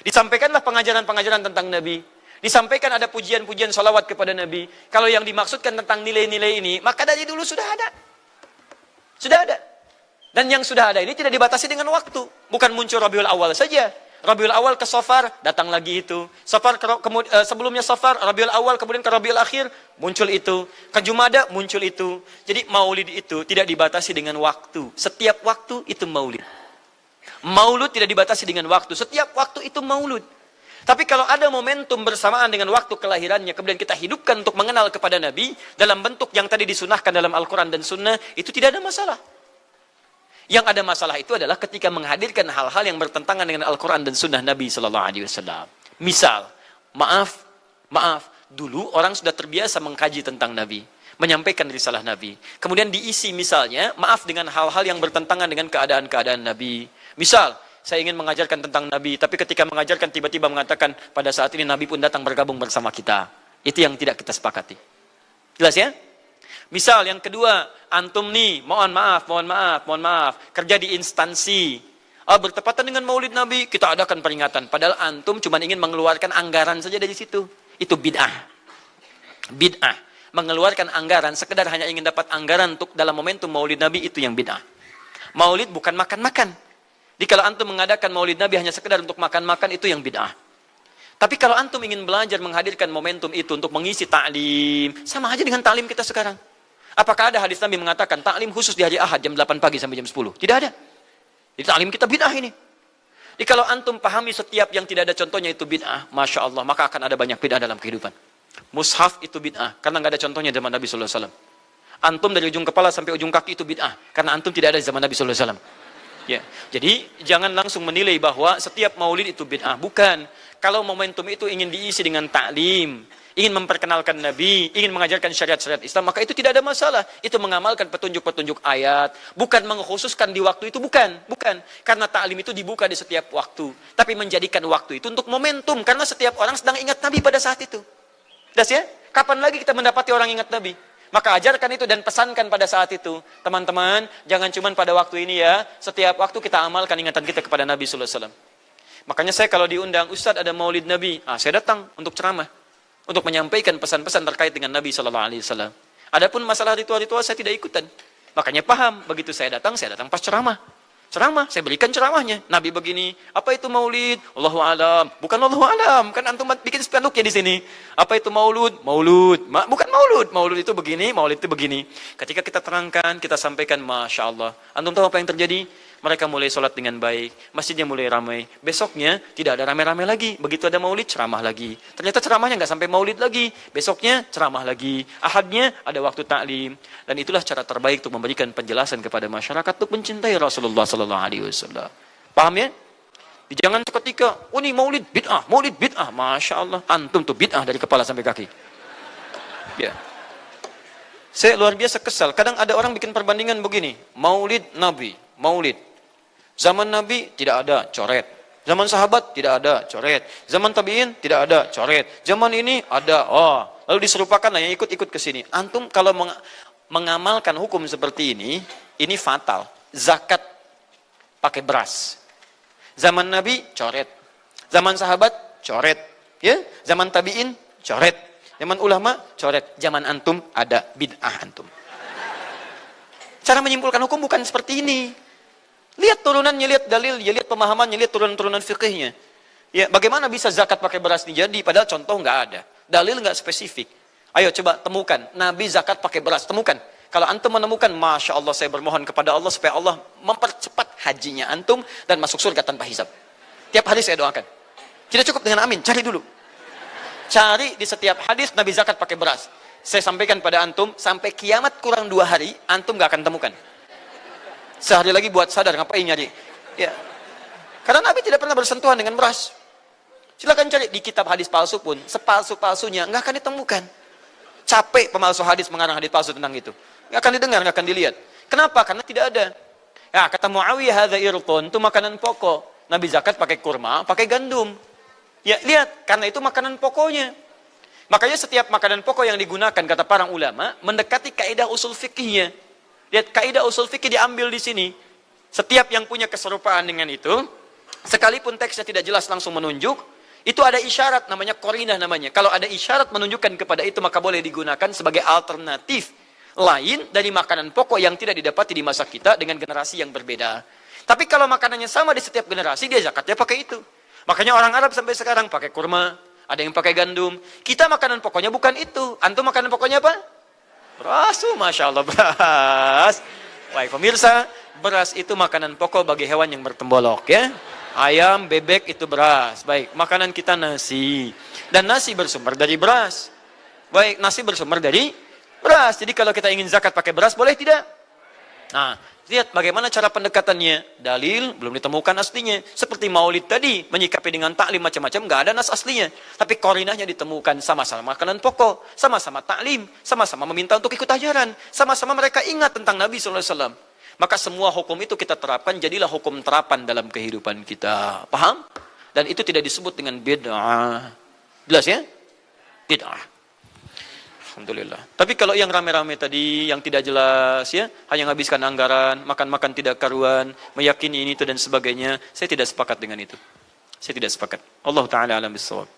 disampaikanlah pengajaran-pengajaran tentang Nabi, disampaikan ada pujian-pujian salawat kepada Nabi. Kalau yang dimaksudkan tentang nilai-nilai ini, maka dari dulu sudah ada, sudah ada. Dan yang sudah ada ini tidak dibatasi dengan waktu. Bukan muncul Rabiul Awal saja. Rabiul Awal ke Safar, datang lagi itu. Safar sebelumnya Safar, Rabiul Awal, kemudian ke Rabiul Akhir, muncul itu. Ke Jumada, muncul itu. Jadi maulid itu tidak dibatasi dengan waktu. Setiap waktu itu maulid. Maulud tidak dibatasi dengan waktu. Setiap waktu itu maulud. Tapi kalau ada momentum bersamaan dengan waktu kelahirannya, kemudian kita hidupkan untuk mengenal kepada Nabi, dalam bentuk yang tadi disunahkan dalam Al-Quran dan Sunnah, itu tidak ada masalah. Yang ada masalah itu adalah ketika menghadirkan hal-hal yang bertentangan dengan Al-Quran dan Sunnah Nabi Sallallahu Alaihi Wasallam. Misal, maaf, dulu orang sudah terbiasa mengkaji tentang Nabi, menyampaikan risalah Nabi. Kemudian diisi misalnya, maaf dengan hal-hal yang bertentangan dengan keadaan-keadaan Nabi. Misal, saya ingin mengajarkan tentang Nabi, tapi ketika mengajarkan tiba-tiba mengatakan, pada saat ini Nabi pun datang bergabung bersama kita. Itu yang tidak kita sepakati. Jelas ya? Misal yang kedua, antum nih, mohon maaf, kerja di instansi, bertepatan dengan Maulid Nabi, kita adakan peringatan. Padahal antum cuma ingin mengeluarkan anggaran saja dari situ. Itu bid'ah. Bid'ah. Mengeluarkan anggaran, sekedar hanya ingin dapat anggaran untuk dalam momentum Maulid Nabi, itu yang bid'ah. Maulid bukan makan-makan. Jadi kalau antum mengadakan Maulid Nabi hanya sekedar untuk makan-makan, itu yang bid'ah. Tapi kalau antum ingin belajar menghadirkan momentum itu untuk mengisi ta'lim, sama aja dengan ta'lim kita sekarang. Apakah ada hadis Nabi mengatakan taklim khusus di hari Ahad jam 8 pagi sampai jam 10? Tidak ada. Jadi taklim kita bid'ah ini. Jadi kalau antum pahami setiap yang tidak ada contohnya itu bid'ah, Masya Allah, maka akan ada banyak bid'ah dalam kehidupan. Mushaf itu bid'ah, karena nggak ada contohnya zaman Nabi Sallallahu Alaihi Wasallam. Antum dari ujung kepala sampai ujung kaki itu bid'ah, karena antum tidak ada di zaman Nabi Sallallahu Alaihi Wasallam. Ya, jadi jangan langsung menilai bahwa setiap maulid itu bid'ah. Bukan. Kalau momentum itu ingin diisi dengan taklim, ingin memperkenalkan Nabi, ingin mengajarkan syariat-syariat Islam, maka itu tidak ada masalah. Itu mengamalkan petunjuk-petunjuk ayat, bukan mengkhususkan di waktu itu, bukan. Karena taklim itu dibuka di setiap waktu, tapi menjadikan waktu itu untuk momentum, karena setiap orang sedang ingat Nabi pada saat itu. Das ya? Kapan lagi kita mendapati orang ingat Nabi? Maka ajarkan itu dan pesankan pada saat itu. Teman-teman, jangan cuma pada waktu ini ya, setiap waktu kita amalkan ingatan kita kepada Nabi sallallahu alaihi wasallam. Makanya saya kalau diundang, Ustadz ada Maulid Nabi, saya datang untuk ceramah, untuk menyampaikan pesan-pesan terkait dengan Nabi Sallallahu Alaihi Wasallam. Adapun masalah ritual-ritual saya tidak ikutan. Makanya paham, begitu saya datang pas ceramah. Ceramah, saya berikan ceramahnya. Nabi begini, apa itu Maulid? Allahu alam. Bukan Allahu alam, kan antum bikin spanduknya di sini. Apa itu Maulud? Maulud. Bukan Maulud. Maulud itu begini, Maulid itu begini. Ketika kita terangkan, kita sampaikan, Masya Allah. Antum tahu apa yang terjadi? Mereka mulai sholat dengan baik, masjidnya mulai ramai. Besoknya tidak ada ramai-ramai lagi. Begitu ada maulid, ceramah lagi. Ternyata ceramahnya nggak sampai maulid lagi. Besoknya ceramah lagi. Ahadnya ada waktu taklim. Dan itulah cara terbaik untuk memberikan penjelasan kepada masyarakat untuk mencintai Rasulullah Sallallahu Alaihi Wasallam. Paham ya? Jangan seketika, ini maulid bid'ah, Masya Allah. Antum tuh bid'ah dari kepala sampai kaki. Ya. Saya luar biasa kesal. Kadang ada orang bikin perbandingan begini. Maulid Nabi, maulid. Zaman Nabi tidak ada coret. Zaman sahabat tidak ada coret. Zaman tabi'in tidak ada coret. Zaman ini ada. Lalu diserupakan yang ikut-ikut ke sini. Antum kalau mengamalkan hukum seperti ini fatal. Zakat pakai beras. Zaman Nabi coret. Zaman sahabat coret. Ya, zaman tabi'in coret. Zaman ulama coret. Zaman antum ada bid'ah antum. Cara menyimpulkan hukum bukan seperti ini. Lihat turunannya, lihat dalilnya, lihat pemahamannya, lihat turunan-turunan fikihnya. Ya, bagaimana bisa zakat pakai beras ini jadi? Padahal contoh nggak ada, dalil nggak spesifik. Ayo coba temukan, Nabi zakat pakai beras, temukan. Kalau antum menemukan, Masya Allah, saya bermohon kepada Allah supaya Allah mempercepat hajinya antum dan masuk surga tanpa hisab. Tiap hari saya doakan. Tidak cukup dengan amin, cari dulu. Cari di setiap hadis Nabi zakat pakai beras. Saya sampaikan pada antum, sampai kiamat kurang 2 hari, antum gak akan temukan. Sehari lagi buat sadar, ngapain nyari? Ya. Karena Nabi tidak pernah bersentuhan dengan beras. Silakan cari di kitab hadis palsu pun, sepalsu-palsunya nggak akan ditemukan. Capek pemalsu hadis mengarang hadis palsu tentang itu. Nggak akan didengar, nggak akan dilihat. Kenapa? Karena tidak ada. Ya, kata Muawiyah, hadza irqun, itu makanan pokok. Nabi zakat pakai kurma, pakai gandum. Ya, lihat, karena itu makanan pokoknya. Makanya setiap makanan pokok yang digunakan, kata para ulama, mendekati kaidah usul fikihnya. Lihat, kaidah usul fikih diambil di sini. Setiap yang punya keserupaan dengan itu, sekalipun teksnya tidak jelas langsung menunjuk, itu ada isyarat, namanya qarinah namanya. Kalau ada isyarat menunjukkan kepada itu, maka boleh digunakan sebagai alternatif lain dari makanan pokok yang tidak didapati di masa kita dengan generasi yang berbeda. Tapi kalau makanannya sama di setiap generasi, dia zakatnya pakai itu. Makanya orang Arab sampai sekarang pakai kurma, ada yang pakai gandum. Kita makanan pokoknya bukan itu. Antum makanan pokoknya apa? Beras, Masya Allah, beras. Baik pemirsa, beras itu makanan pokok bagi hewan yang bertembolok ya. Ayam, bebek itu beras. Baik, makanan kita nasi. Dan nasi bersumber dari beras. Baik, nasi bersumber dari beras. Jadi kalau kita ingin zakat pakai beras, boleh tidak? Nah, lihat bagaimana cara pendekatannya. Dalil belum ditemukan aslinya. Seperti maulid tadi, menyikapi dengan taklim macam-macam, nggak ada nas aslinya. Tapi korinahnya ditemukan, sama-sama makanan pokok, sama-sama taklim, sama-sama meminta untuk ikut ajaran, sama-sama mereka ingat tentang Nabi SAW. Maka semua hukum itu kita terapkan, jadilah hukum terapan dalam kehidupan kita. Paham? Dan itu tidak disebut dengan bid'ah. Jelas ya? Bid'ah. Alhamdulillah. Tapi kalau yang rame-rame tadi, yang tidak jelas ya, hanya menghabiskan anggaran, makan-makan tidak karuan, meyakini ini itu dan sebagainya, saya tidak sepakat dengan itu. Saya tidak sepakat. Allah Ta'ala alam bisawab.